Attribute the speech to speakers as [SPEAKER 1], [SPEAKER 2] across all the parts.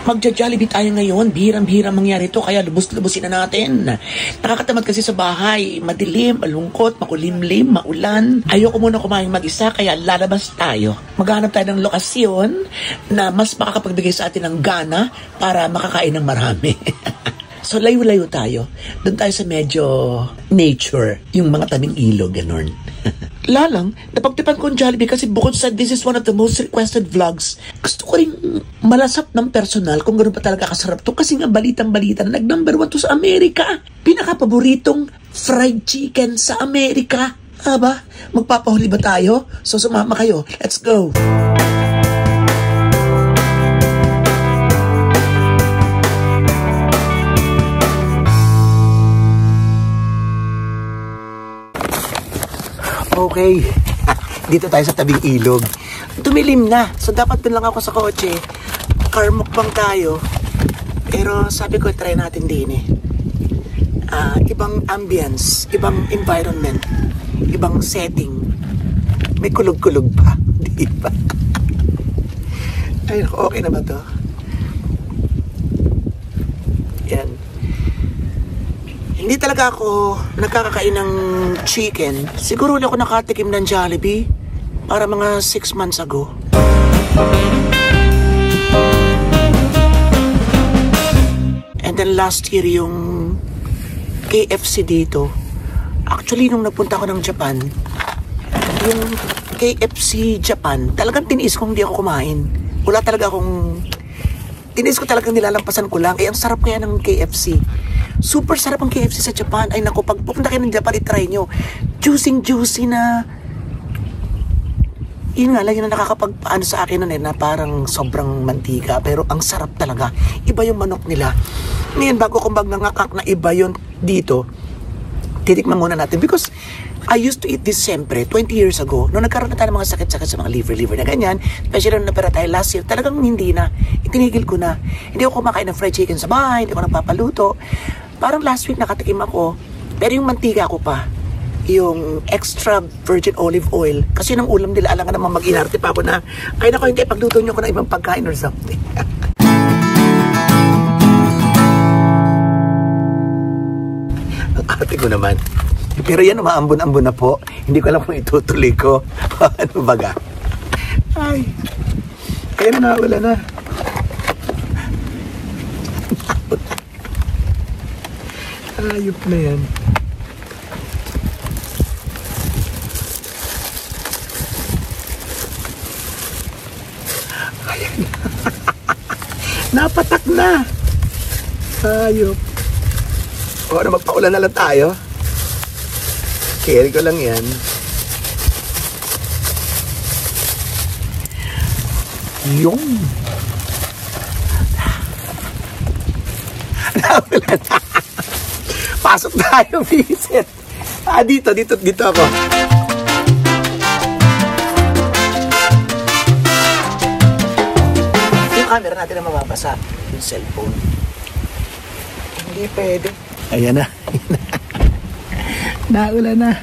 [SPEAKER 1] Magja-Jollibee tayo ngayon. Bihirang-bihirang mangyari ito, kaya lubos-lubusin na natin. Nakakatamad kasi sa bahay. Madilim, malungkot, makulimlim, maulan. Ayoko muna kumain mag-isa, kaya lalabas tayo. Maghanap tayo ng lokasyon na mas makakapagbigay sa atin ng gana para makakain ng marami. So, layo-layo tayo. Doon tayo sa medyo nature. Yung mga tabing ilog, ganon. Lalang, napagtipan ko ang Jollibee kasi bukod sa this is one of the most requested vlogs, gusto ko rin malasap ng personal kung gano'n pa talaga kasarap to. Kasi nga balitang-balita na nag-number 1 to sa Amerika. Pinaka-paboritong fried chicken sa Amerika. Aba, magpapahuli ba tayo? So, sumama kayo. Let's go! Okay, dito tayo sa tabing ilog. Tumilim na, so dapat dun lang ako sa kotse. Car mukbang tayo. Pero sabi ko, try natin din eh. Ibang ambience, ibang environment, ibang setting. May kulog-kulog pa, di ba? Ay, okay na ba to? Yan. Hindi talaga ako nagkakakain ng chicken. Siguro ulit ako nakatikim ng Jollibee para mga 6 months ago. And then last year yung KFC dito. Actually, nung napunta ako ng Japan, yung KFC Japan, talagang tiniis kong hindi ako kumain. Wala talaga akong... Tiniis ko talagang nilalampasan ko lang. Ang sarap kaya ng KFC. Super sarap ang KFC sa Japan. Ay naku, pag pupunta kayo ng Japan, itry nyo. Juicy na... Yun nga lang, yun na nakakapagpaano sa akin nun na parang sobrang mantika. Pero ang sarap talaga. Iba yung manok nila. Ngayon, bago kong nangakak na iba yun dito, titikman muna natin. Because I used to eat this siyempre 20 years ago. Noong nagkaroon na tayo ng mga sakit-sakit sa mga liver na ganyan, especially nung napera tayo last year, talagang hindi na. Itinigil ko na. Hindi ako kumakain ng fried chicken sa bahay, hindi ako nagpapaluto. Parang last week nakatikim ako, pero yung mantika ko pa, yung extra virgin olive oil, kasi ng ulam nila, alam nga naman mag-inarte pa ako na, ay nako, hindi, pagluto nyo ko ng ibang pagkain or something. Ang ate ko naman. Pero yan, umaambon-ambon na po. Hindi ko alam kung itutuloy ko. Ano baga? Ay. Kaya na, wala na. Ayop na yan. Ayan. Napatak na. Ayop. O, ano, magpaulan na lang tayo. Carry ko lang yan. Yung. Nawala na. Pasok tayo, visit. Dito ako. Yung camera natin na mababasa. Yung cellphone. Hindi pwede. Ayan na. Naula na.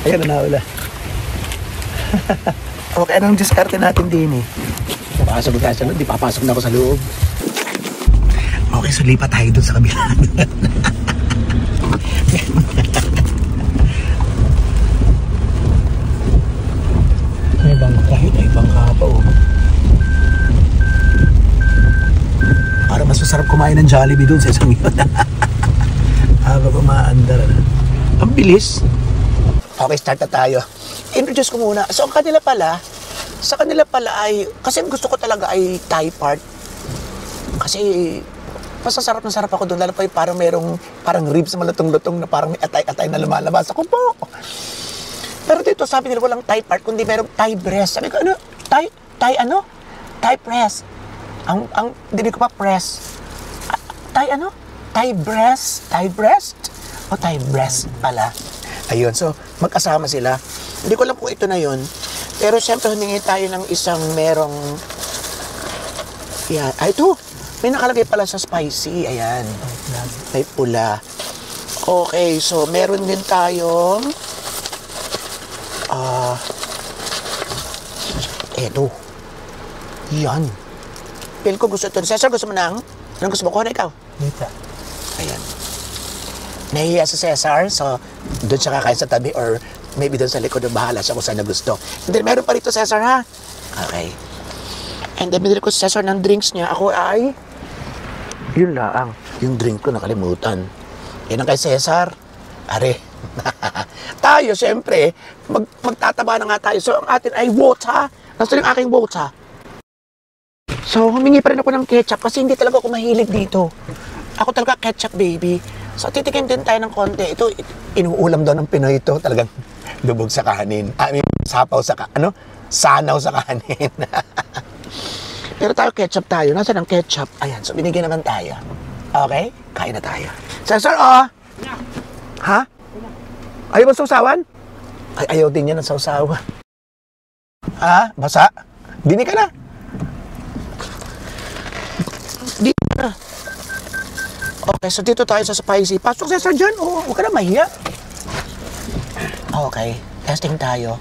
[SPEAKER 1] Ayan na, naula. Okay, anong diskarte natin din eh? Papasok ka sa loob, di papasok na ako sa loob. Okay, so lipat tayo dun sa kabila. May bangka pa oh. Para mas masarap kumain ng Jollibee dun sa isang yun. Habang umaandar na. Ang bilis. Okay, start na tayo. Introduce ko muna. So, sa kanila pala ay, kasi gusto ko talaga ay Thai part. Kasi, masasarap na sarap ako doon. Lalo pa yung parang ribs na malutong-lutong na parang may atay-atay na lumalabas. Ako po. Pero dito, sabi nila walang Thai part, kundi merong Thai breast. Sabi ko, ano? Thai breast. Ang dinig ko pa, press. Thai breast? O Thai breast pala. Ayun, so magkasama sila. Hindi ko alam kung ito na yun. Pero syempre humingi tayo ng isang merong... Yan. Ito! May nakalagay pala sa spicy. Ayan. May pula. Okay, so meron din tayong... Eto. Yan. Feel ko gusto ito. Cesar, gusto mo nang? Anong gusto mo? Kuha na ikaw.
[SPEAKER 2] Dito.
[SPEAKER 1] Ayan. Nahihiya si Cesar, so doon siya kakain sa tabi or maybe doon sa likod ng bahala siya kung saan na gusto. And then meron pa rito, Cesar, ha? Okay. And then binili ko si Cesar ng drinks niya. Ako ay... Yun lang. Yung drink ko nakalimutan. Yan ang kay Cesar. Are. Tayo, siyempre, magtataba na nga tayo. So, ang atin ay water. Nasaan yung aking water? So, humingi pa rin ako ng ketchup kasi hindi talaga ako mahilig dito. Ako talaga ketchup, baby. So, titikim din tayo ng konti. Ito, inuulam daw ng Pinoy ito. Talagang lubog sa kanin. I mean, sapaw sa sanaw sa kanin. Pero tayo, ketchup tayo. Nasaan ang ketchup? Ayan, so binigyan naman tayo. Okay? Kain na tayo. Cesar, oh! Ha? Ayaw mo sausawan? Ay, ayaw din yan ng sausawan. Ha? Basa? Dini ka na. Dito na. Okay, so dito tayo sa spicy. Pasok Cesar dyan. Oo, huwag ka na mahiya. Okay, testing tayo.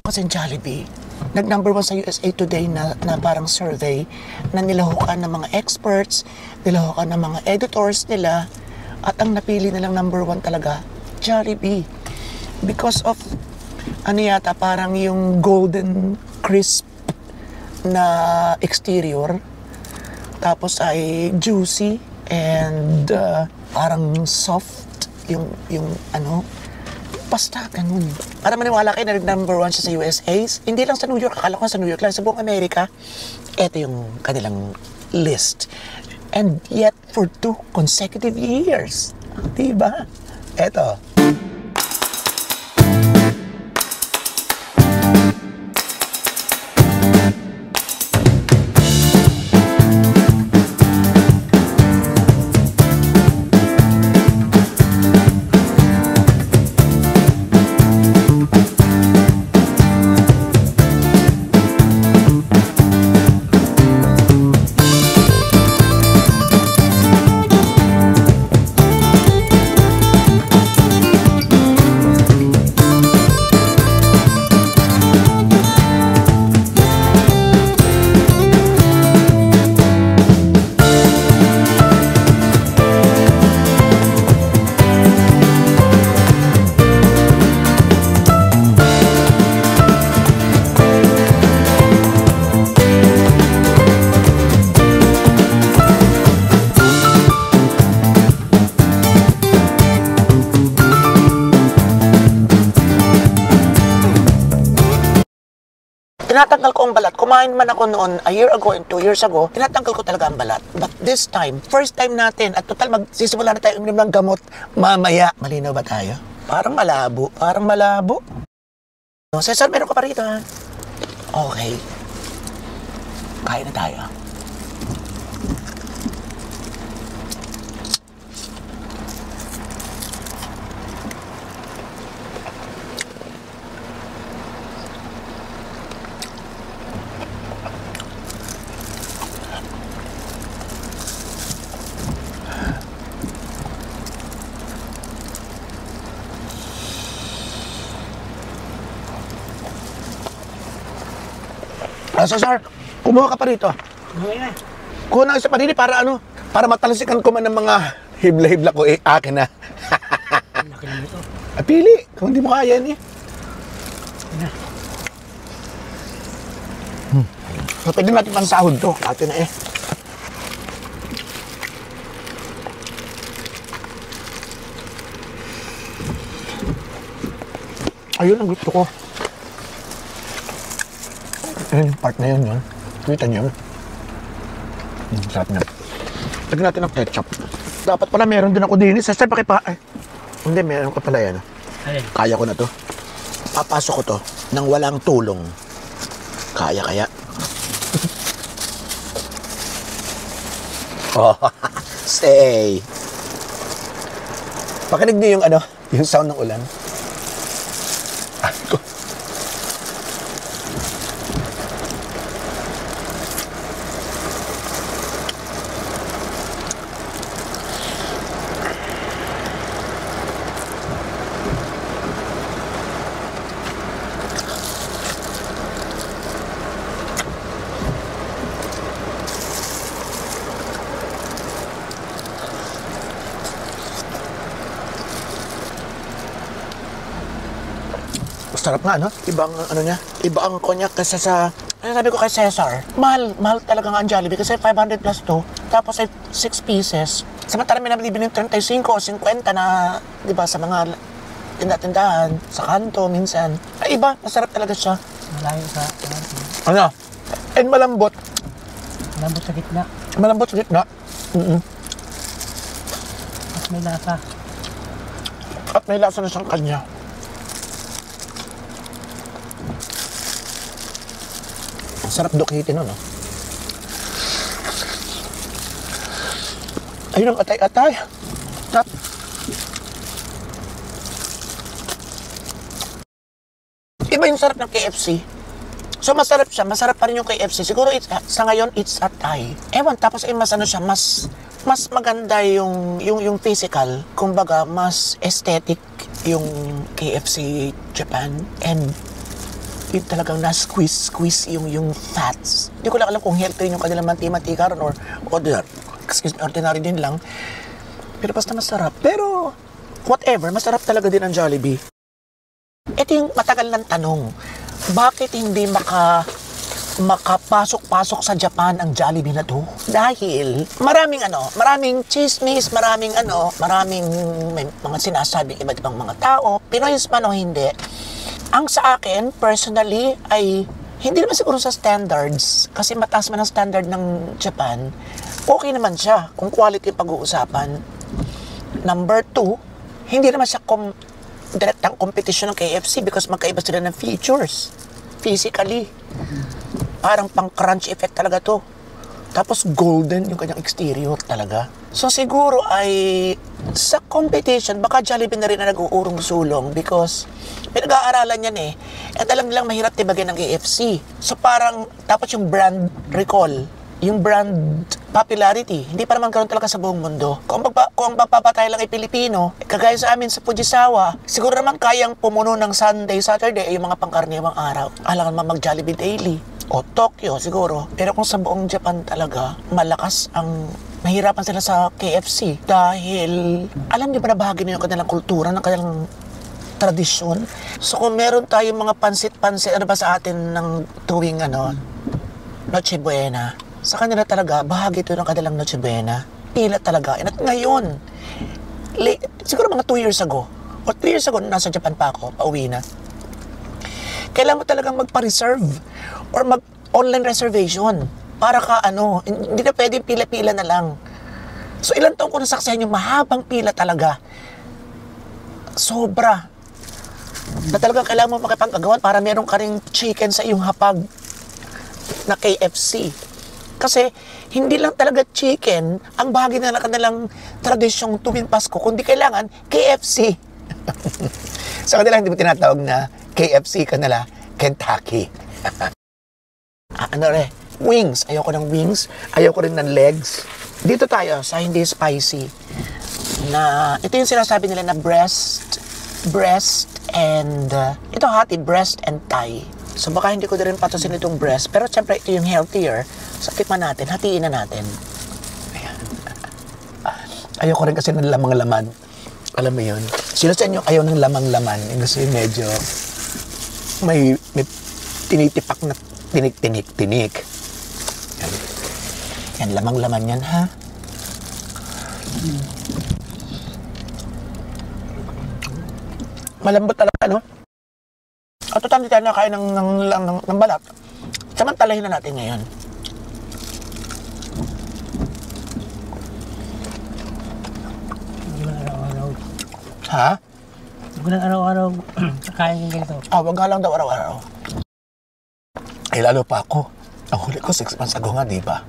[SPEAKER 1] Kasi Jollibee, nag-number 1 sa USA Today na parang survey na nilahukan ng mga experts, nilahukan ng mga editors nila, at ang napili nilang number 1 talaga, Jollibee. Because of, ano yata, parang yung golden crisp na exterior, tapos ay juicy, and parang soft, yung ano, basta ganun. Para maniwala kayo na number 1 siya sa USA, hindi lang sa New York, akala ko sa New York lang, sa buong Amerika, ito yung kanilang list. And yet, for 2 consecutive years. Diba? Ito. Tinatanggal ko ang balat. Kumain man ako noon a year ago and 2 years ago, tinatanggal ko talaga ang balat. But this time, first time natin, at total magsisimula na tayo uminom ng gamot mamaya. Malinaw ba tayo? Parang malabo. Parang malabo. No, Cesar, meron ka pa rito, ha? Okay. Kain na tayo. Cesar, kumuha ka pa rito.
[SPEAKER 2] Okay na.
[SPEAKER 1] Kuha na isa pa rin para ano? Para matalasikan ko man ng mga hibla-hibla ko, akin na.
[SPEAKER 2] Laki na ito.
[SPEAKER 1] Pili, kung hindi mo kaya yan eh.
[SPEAKER 2] Na.
[SPEAKER 1] So, pwede natin pang sahod to. Atin na eh. Ayun ang gusto ko. Ayun, yung part na yun, yun. Kita niyo yun. Sarap na. Lagyan natin ng ketchup. Dapat pala meron din ako din. Sasay, ay. Hindi, meron ka pala yan.
[SPEAKER 2] Ayun.
[SPEAKER 1] Kaya ko na to. Papasok ko to nang walang tulong. Kaya. Oh, stay. Pakinig niyo yung yung sound ng ulan. Sarap nga, no? Ibang ano niya, iba ang konyak kasi sa, ano sabi ko kay Cesar, mahal talaga nga ang Jollibee kasi 500 plus to, tapos ay 6 pieces. Samantala may nabibili ng 35 o 50 na, di ba, sa mga tindahan, sa kanto minsan. Ay iba, masarap talaga siya.
[SPEAKER 2] Malayo sa
[SPEAKER 1] Ano? And malambot.
[SPEAKER 2] Malambot sa gitna.
[SPEAKER 1] Malambot sa gitna.
[SPEAKER 2] At may lasa.
[SPEAKER 1] At may lasa na siyang kanya. Sarap dukitin, no? Ayun ang atay-atay. Tap. Iba yung sarap ng KFC. So masarap siya, masarap pa rin yung KFC. Siguro sa ngayon it's atay. Ewan, tapos mas ano siya, mas maganda yung physical. Kumbaga, mas aesthetic yung KFC Japan. And yung talagang na-squeeze yung fats. Hindi ko lang alam kung healthy yung kanilang mantika or ordinary din lang. Pero basta masarap. Pero, whatever, masarap talaga din ang Jollibee. Ito yung matagal ng tanong. Bakit hindi makapasok-pasok sa Japan ang Jollibee na to? Dahil maraming chismis, maraming may mga sinasabing iba't ibang mga tao, Pinoy's man o hindi. Ang sa akin, personally, ay hindi naman siguro sa standards, kasi mataas man ang standard ng Japan, okay naman siya kung quality pag-uusapan. Number 2, hindi naman siya direktang competition ng KFC because magkaiba sila ng features. Physically. Parang pang crunch effect talaga to. Tapos golden yung kanyang exterior talaga. So siguro ay sa competition, baka Jollibee na rin na nag-uurong sulong because pinag-aaralan yan eh. At alam nilang mahirap tibagin ng KFC. So parang, tapos yung brand recall, yung brand popularity, hindi pa naman ganoon talaga sa buong mundo. Kung magpapatay lang ay Pilipino, kagaya sa amin sa Fujisawa, siguro naman kayang pumuno ng Sunday, Saturday, yung mga pangkaraniwang araw. Alangan man mag-Jollibee daily. O Tokyo siguro. Pero kung sa buong Japan talaga, mahirapan sila sa KFC dahil alam niyo ba na bahagi na yung kanilang kultura, ng kanilang tradisyon. So kung meron tayong mga pansit-pansit, ano ba sa atin ng tuwing Noche Buena, sa kanila talaga, bahagi ito ng kanilang Noche Buena. Pila talaga. At ngayon, siguro mga 2 years ago, o 3 years ago, nasa Japan pa ako, pauwi na. Kailangan mo talagang magpa-reserve or mag-online reservation para ka hindi na pwede pila-pila na lang. So ilang taon ko nasaksihan yung mahabang pila talaga. Sobra. Na talagang kailangan mo makipag-agawan para meron ka ring chicken sa iyong hapag na KFC. Kasi hindi lang talaga chicken ang bahagi na kanilang tradisyong tuwing Pasko, kundi kailangan KFC. Sa kanila hindi mo tinatawag na KFC, kanila Kentucky. Wings. Ayoko ng wings. Ayoko rin ng legs. Dito tayo sa hindi spicy. Ito yung sinasabi nila na breast and ito hati, breast and thigh. So baka hindi ko din patusin itong breast, pero syempre ito yung healthier. So tikman natin, hatiin na natin. Ayan. Ayoko rin kasi ng lamang-laman. Alam mo yun? Sino sa inyo ayaw ng lamang-laman? Yung gusto yung medyo may tinitipak na tinik. Yan, lamang-laman yan, ha? Malambot talaga, no? At total, hindi tayo nakain ng balat. Samantalahin na natin ngayon.
[SPEAKER 2] Hindi mo na araw-araw.
[SPEAKER 1] Ha?
[SPEAKER 2] Hindi mo na araw-araw kakain yung ganito.
[SPEAKER 1] Wag nga lang daw araw-araw. Ay, lalo pa ako. Ang huli ko 6 months ago nga, di ba?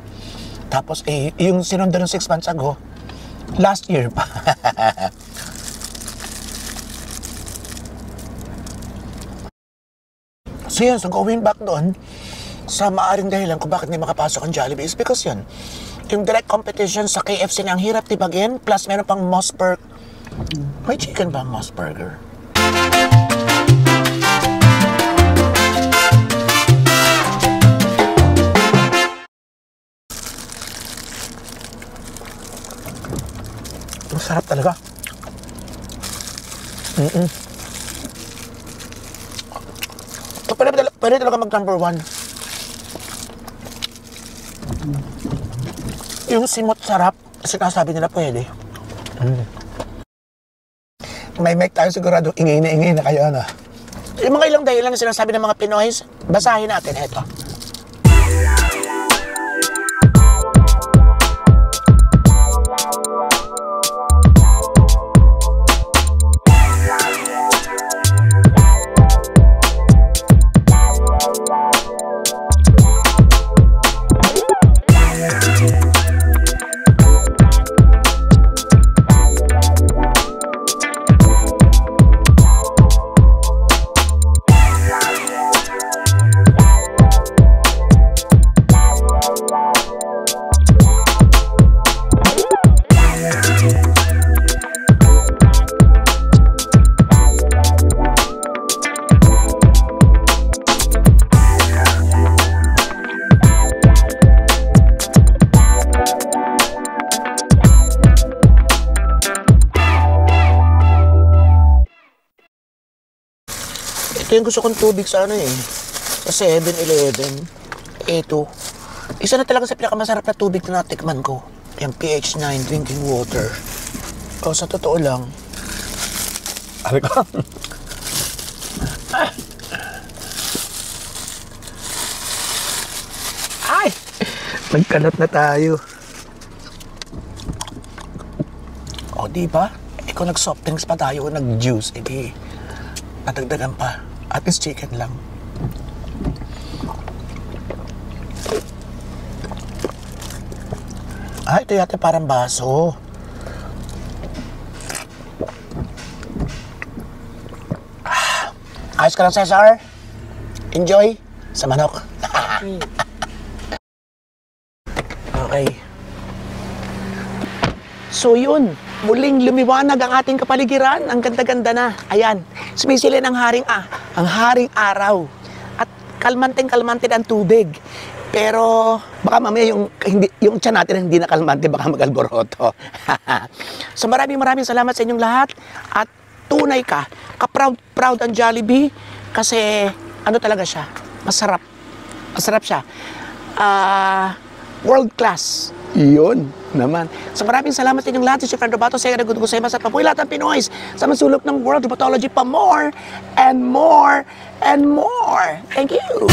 [SPEAKER 1] Tapos, yung sinundan ng 6 months ago, last year pa. So yun, so going back doon, sa maaring dahilan kung bakit hindi makapasok ang Jollibee is because yun, yung direct competition sa KFC na ang hirap tibagin, plus meron pang Mossberg. May chicken ba ang Mossburger? Ang sarap talaga. Ito pwede talaga mag number 1. Yung simot sarap, sinasabi nila pwede. May mic tayo sigurado, ingay na kayo, ano. Yung mga ilang dahilan na sinasabi ng mga Pinoy, basahin natin ito. Ito yung gusto kong tubig sa ano eh. Sa 7-Eleven. Ito. Isa na talaga sa pinakamasarap na tubig na natikman ko. Yung pH 9 drinking water. O sa totoo lang. Ari ko. Ay! Nagkalat na tayo. O diba? Kung nag-soft drinks pa tayo, nag-juice, edi nadagdagan pa. At least chicken lang. Ah, ito yata parang baso. Ayos ka lang, Cesar. Enjoy sa manok. Okay. So yun, muling lumiwanag ang ating kapaligiran. Ang ganda-ganda na. Ayan, sumisilin ang haring araw. At kalmanteng-kalmante ang tubig. Pero baka mamaya yung tiyan natin hindi na kalmante, baka mag-alboroto. So maraming salamat sa inyong lahat. At tunay ka, ka-proud ang Jollibee. Kasi ano talaga siya, masarap. Masarap siya. World class. Yun naman. So maraming salamat sa inyong lahat. Si Fernando Bato, Sega Good Gusaymas at papuwi lahat ng Pinoys sa masulok ng World Hepatology pa more and more and more. Thank you.